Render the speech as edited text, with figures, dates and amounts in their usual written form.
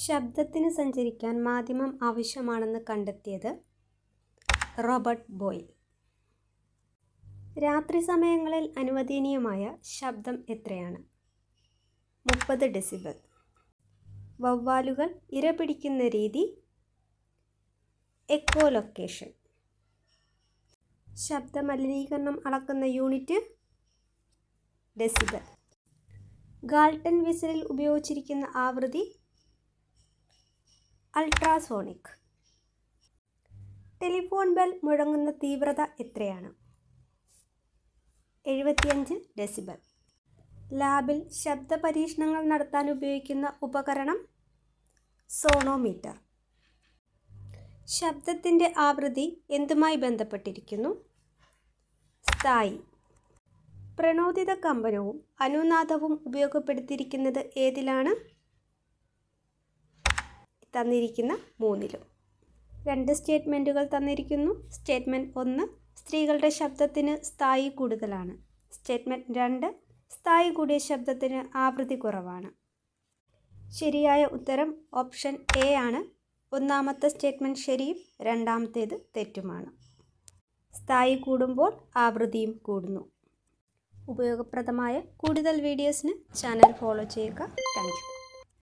ശബ്ദത്തിന് സഞ്ചരിക്കാൻ മാധ്യമം ആവശ്യമാണെന്ന് കണ്ടെത്തിയത് റോബർട്ട് ബോയിൽ. രാത്രി സമയങ്ങളിൽ അനുവദനീയമായ ശബ്ദം എത്രയാണ്? 30 ഡെസിബൽ. വവ്വാലുകൾ ഇരപിടിക്കുന്ന രീതി എക്കോലൊക്കേഷൻ. ശബ്ദമലിനീകരണം അളക്കുന്ന യൂണിറ്റ് ഡെസിബൽ. ഗാൾട്ടൺ വിസിലിൽ ഉപയോഗിച്ചിരിക്കുന്ന ആവൃത്തി അൾട്രാസോണിക്. ടെലിഫോൺ ബെൽ മുഴങ്ങുന്ന തീവ്രത എത്രയാണ്? 75 ഡെസിബൽ. ലാബിൽ ശബ്ദ പരീക്ഷണങ്ങൾ നടത്താൻ ഉപയോഗിക്കുന്ന ഉപകരണം സോണോമീറ്റർ. ശബ്ദത്തിൻ്റെ ആവൃത്തി എന്തുമായി ബന്ധപ്പെട്ടിരിക്കുന്നു? സ്ഥായി. പ്രണോദിത കമ്പനവും അനുനാദവും ഉപയോഗപ്പെടുത്തിയിരിക്കുന്നത് ഏതിലാണ്? തന്നിരിക്കുന്ന 3-ലും. 2 സ്റ്റേറ്റ്മെൻറ്റുകൾ തന്നിരിക്കുന്നു. സ്റ്റേറ്റ്മെൻറ്റ് 1, സ്ത്രീകളുടെ ശബ്ദത്തിന് സ്ഥായി കൂടുതലാണ്. സ്റ്റേറ്റ്മെൻറ്റ് 2, സ്ഥായി കൂടിയ ശബ്ദത്തിന് ആവൃത്തി കുറവാണ്. ശരിയായ ഉത്തരം ഓപ്ഷൻ എ ആണ്. ഒന്നാമത്തെ സ്റ്റേറ്റ്മെൻറ്റ് ശരിയും രണ്ടാമത്തേത് തെറ്റുമാണ്. സ്ഥായി കൂടുമ്പോൾ ആവൃത്തിയും കൂടുന്നു. ഉപയോഗപ്രദമായ കൂടുതൽ വീഡിയോസിന് ചാനൽ ഫോളോ ചെയ്യുക. Thank you.